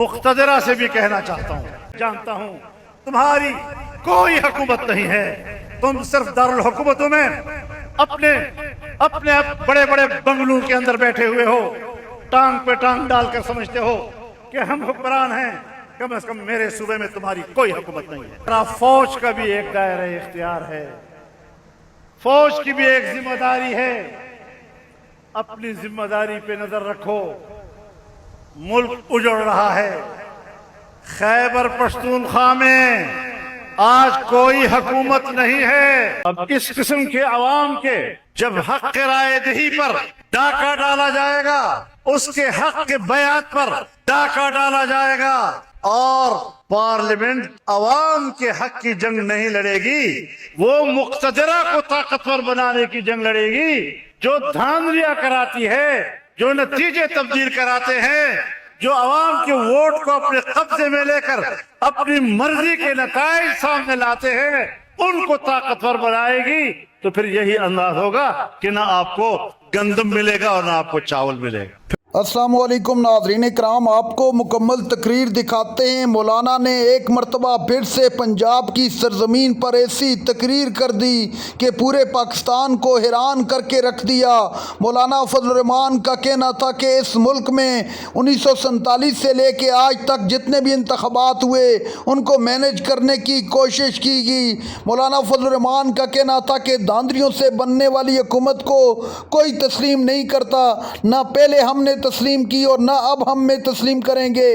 मुख्तदरा से भी कहना चाहता हूँ, जानता हूँ तुम्हारी कोई हुकूमत नहीं है, तुम सिर्फ दारुल हुकूमतों में अपने अपने बड़े बड़े बंगलों के अंदर बैठे हुए हो, टांग पे टांग डालकर समझते हो कि हम हुक्मरान हैं। कम से कम मेरे सूबे में तुम्हारी कोई हुकूमत नहीं है। फौज का भी एक दायरा इख्तियार है, फौज की भी एक जिम्मेदारी है। अपनी जिम्मेदारी पे नजर रखो। मुल्क उजड़ रहा है। खैबर पख्तूनख्वा में आज कोई हुकूमत नहीं है। अब इस किस्म के अवाम के जब हक के राय दही पर डाका डाला जाएगा, उसके हक के बयात पर डाका डाला जाएगा और पार्लियामेंट अवाम के हक की जंग नहीं लड़ेगी, वो मुक्तदरा को ताकतवर बनाने की जंग लड़ेगी, जो धांधलियां कराती है, जो नतीजे तब्दील कराते हैं, जो अवाम के वोट को अपने कब्जे में लेकर अपनी मर्जी के नताइज सामने लाते हैं, उनको ताकतवर बनाएगी। तो फिर यही अंदाज होगा कि ना आपको गंदम मिलेगा और ना आपको चावल मिलेगा। अस्सलाम वालेकुम नाज़रीन इकराम, आपको मुकम्मल तकरीर दिखाते हैं। मौलाना ने एक मरतबा फिर से पंजाब की सरजमीन पर ऐसी तकरीर कर दी कि पूरे पाकिस्तान को हैरान करके रख दिया। मौलाना फजल रहमान का कहना था कि इस मुल्क में 1947 से लेके आज तक जितने भी इंतखाबात हुए उनको मैनेज करने की कोशिश की गई। मौलाना फजल रहमान का कहना था कि धांधलियों से बनने वाली हुकूमत को कोई तस्लीम नहीं करता, ना पहले हमने तस्लीम की और ना अब हम में तस्लीम करेंगे।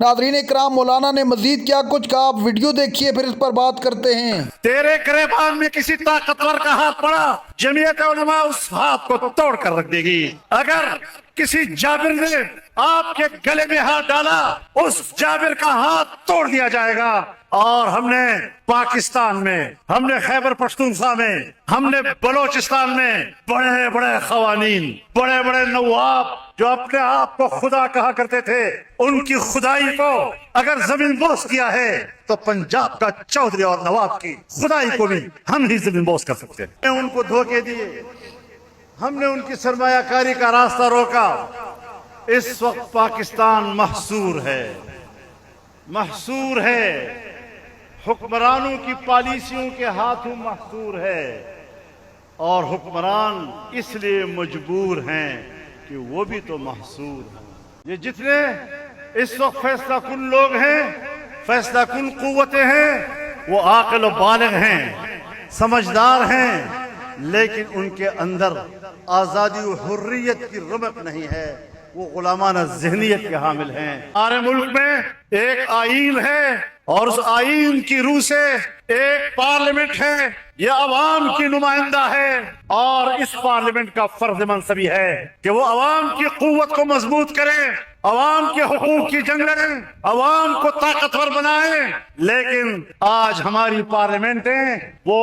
नाज़रीन इकराम, मौलाना ने मजीद क्या कुछ कहा, आप वीडियो देखिए फिर इस पर बात करते हैं। तेरे गिरबान में किसी ताकतवर का हाथ पड़ा, जमीयत उलमा उस हाथ को तोड़ कर रख देगी। अगर किसी जाबिर ने आपके गले में हाथ डाला, उस जाबिर का हाथ तोड़ दिया जाएगा। और हमने पाकिस्तान में, हमने खैबर पख्तूनख्वा में, हमने बलोचिस्तान में बड़े बड़े खवानीन, बड़े बड़े नवाब जो अपने आप को खुदा कहा करते थे, उनकी खुदाई को अगर जमीन बोस किया है तो पंजाब का चौधरी और नवाब की खुदाई को भी हम ही जमीन बोस कर सकते हैं। उनको धोखे दिए, हमने उनकी सरमायाकारी का रास्ता रोका। इस वक्त पाकिस्तान महसूर है, महसूर है, हुक्मरानों की पॉलिसियों के हाथों महसूर है। और हुक्मरान इसलिए मजबूर हैं कि वो भी तो महसूर हैं। ये जितने इस वक्त फैसला कुन लोग हैं, फैसला कुन कुव्वतें हैं, वो आकिल व बालिग हैं, समझदार हैं, लेकिन उनके अंदर आज़ादी और हुर्रियत की रमक नहीं है। वो गुलामाना ज़हनियत के हामिल हैं। हमारे मुल्क में एक आईन है और उस आईन की रूह से एक पार्लियामेंट है, यह अवाम की नुमाइंदा है। और इस पार्लियामेंट का फर्ज मनसबी है कि वो अवाम की कुव्वत को मजबूत करे, अवाम के हुकूक की जंग लड़े, अवाम को ताकतवर बनाए। लेकिन आज हमारी पार्लियामेंटें वो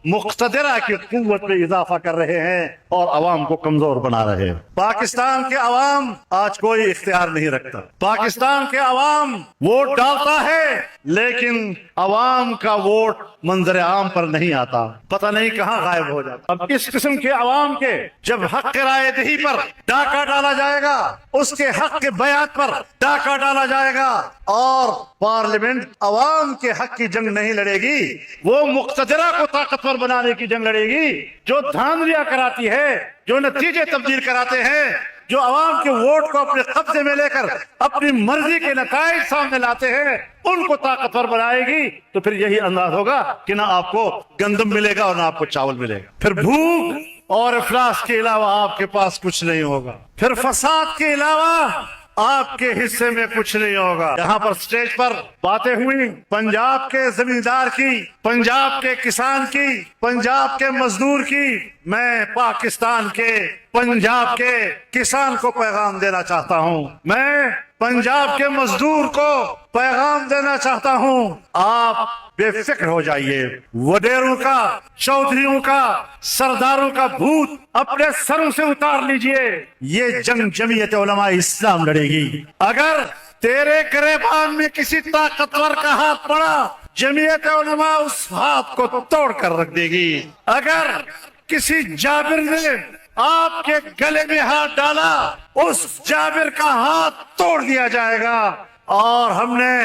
मुक्तदरा की कुव्वत में इजाफा कर रहे हैं और अवाम को कमजोर बना रहे हैं। पाकिस्तान के अवाम आज कोई इख्तियार नहीं रखता। पाकिस्तान के अवाम वोट डालता है, लेकिन अवाम का वोट मंजर आम पर नहीं आता, पता नहीं कहाँ गायब हो जाता। अब इस किस्म के अवाम के जब हक के राय दही पर डाका डाला जाएगा, उसके हक के बयात पर डाका डाला जाएगा और पार्लियामेंट अवाम के हक की जंग नहीं लड़ेगी, वो मुक्तदरा को ताकतवर बनाने की जंग लड़ेगी, जो धांधलियां कराती है, जो नतीजे तब्दील कराते हैं, जो अवाम के वोट को अपने कब्जे में लेकर अपनी मर्जी के नताइज सामने लाते हैं, उनको ताकतवर बनाएगी। तो फिर यही अंदाज होगा कि ना आपको गंदम मिलेगा और ना आपको चावल मिलेगा। फिर भूख और इफलास के अलावा आपके पास कुछ नहीं होगा। फिर फसाद के अलावा आपके हिस्से में कुछ नहीं होगा। यहाँ पर स्टेज पर बातें हुई पंजाब के जमींदार की, पंजाब के किसान की, पंजाब के मजदूर की। मैं पाकिस्तान के पंजाब के किसान को पैगाम देना चाहता हूँ, मैं पंजाब के मजदूर को पैगाम देना चाहता हूँ, आप बेफिक्र हो जाइए। वडेरों का, चौधरियों का, सरदारों का भूत अपने सरों से उतार लीजिए। ये जंग जमीयत उलमा इस्लाम लड़ेगी। अगर तेरे गिरबान में किसी ताकतवर का हाथ पड़ा, जमीयत उलमा उस हाथ को तोड़ कर रख देगी। अगर किसी जाबिर ने आपके गले में हाथ डाला, उस जाबिर का हाथ तोड़ दिया जाएगा اور ہم نے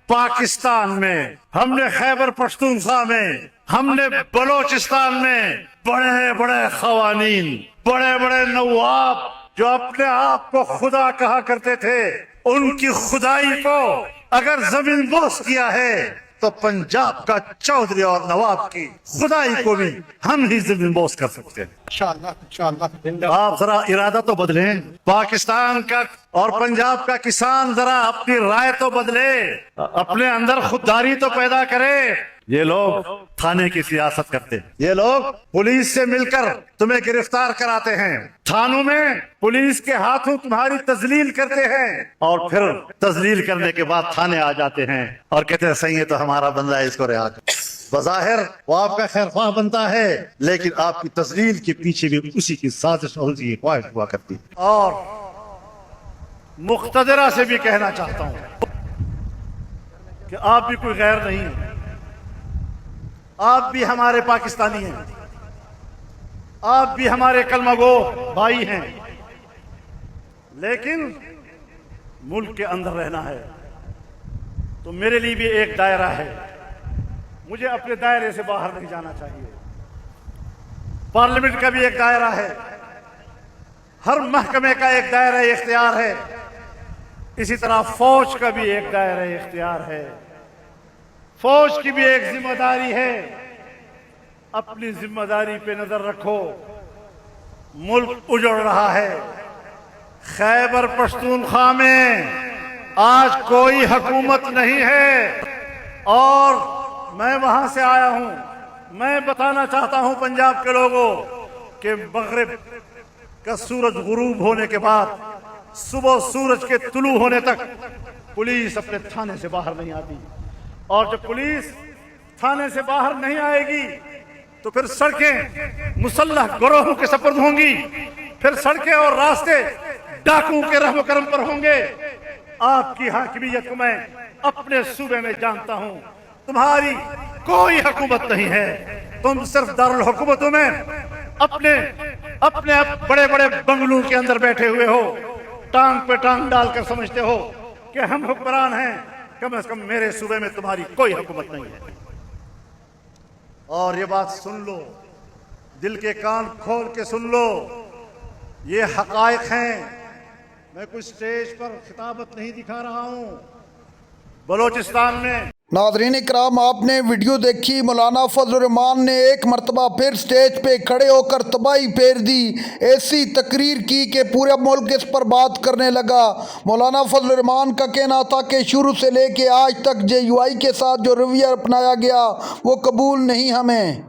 پاکستان میں، ہم نے خیبر پختونخوا میں، ہم نے بلوچستان میں بڑے بڑے قوانین، بڑے بڑے نواب جو اپنے آپ کو خدا کہا کرتے تھے، ان کی خدائی کو اگر زمین بوس کیا ہے تو پنجاب کا چودھری اور نواب کی خدائی کو بھی ہم ہی زمین بوس کر سکتے ہیں انشاءاللہ۔ آپ ذرا ارادہ تو بدلیں، پاکستان کا اور پنجاب کا کسان ذرا اپنی رائے تو بدلے، اپنے اندر خودداری تو پیدا کرے۔ یہ لوگ تھانے کی سیاست کرتے ہیں، یہ لوگ پولیس سے مل کر تمہیں گرفتار کراتے ہیں، تھانوں میں پولیس کے ہاتھوں تمہاری تذلیل کرتے ہیں، اور پھر تذلیل کرنے کے بعد تھانے آ جاتے ہیں اور کہتے ہیں صحیح ہے تو ہمارا بندہ ہے، اس کو رہا کر۔ بظاہر وہ آپ کا خیر خواہ بنتا ہے، لیکن آپ کی تذلیل کے پیچھے بھی اسی کی سازش اور اسی کی خواہش ہوا کرتی ہے۔ اور مقتدرہ سے بھی کہنا چاہتا ہوں کہ آپ بھی کوئی غیر نہیں ہیں، آپ بھی ہمارے پاکستانی ہیں، آپ بھی ہمارے کلمہ گو بھائی ہیں، لیکن ملک کے اندر رہنا ہے تو میرے لیے بھی ایک دائرہ ہے، مجھے اپنے دائرے سے باہر نہیں جانا چاہیے۔ پارلیمنٹ کا بھی ایک دائرہ ہے، ہر محکمے کا ایک دائرہ اختیار ہے، اسی طرح فوج کا بھی ایک دائرہ اختیار ہے، فوج کی بھی ایک ذمہ داری ہے۔ اپنی ذمہ داری پہ نظر رکھو، ملک اجڑ رہا ہے۔ خیبر پختونخوا میں آج کوئی حکومت نہیں ہے، اور میں وہاں سے آیا ہوں، میں بتانا چاہتا ہوں پنجاب کے لوگوں کہ مغرب کا سورج غروب ہونے کے بعد صبح سورج کے طلوع ہونے تک پولیس اپنے تھانے سے باہر نہیں آتی، اور جب پولیس تھانے سے باہر نہیں آئے گی تو پھر سڑکیں مسلح گروہوں کے سپرد ہوں گی، پھر سڑکیں اور راستے ڈاکوؤں کے رحم و کرم پر ہوں گے۔ آپ کی حاکمیت کو میں اپنے صوبے میں جانتا ہوں، تمہاری کوئی حکومت نہیں ہے، تم صرف دارالحکومتوں میں اپنے بڑے بڑے بنگلوں کے اندر بیٹھے ہوئے ہو، ٹانگ پہ ٹانگ ڈال کر سمجھتے ہو کہ ہم حکمران ہیں۔ کم از کم میرے صوبے میں تمہاری کوئی حکومت نہیں ہے، اور یہ بات سن لو، دل کے کان کھول کے سن لو، یہ حقائق ہیں۔ میں کوئی سٹیج پر خطابت نہیں دکھا رہا ہوں۔ بلوچستان میں ناظرین اکرام، آپ نے ویڈیو دیکھی، مولانا فضل الرحمان نے ایک مرتبہ پھر سٹیج پہ کھڑے ہو کر تباہی پھیر دی، ایسی تقریر کی کہ پورا ملک اس پر بات کرنے لگا۔ مولانا فضل الرحمان کا کہنا تھا کہ شروع سے لے کے آج تک JUI کے ساتھ جو رویہ اپنایا گیا وہ قبول نہیں ہمیں۔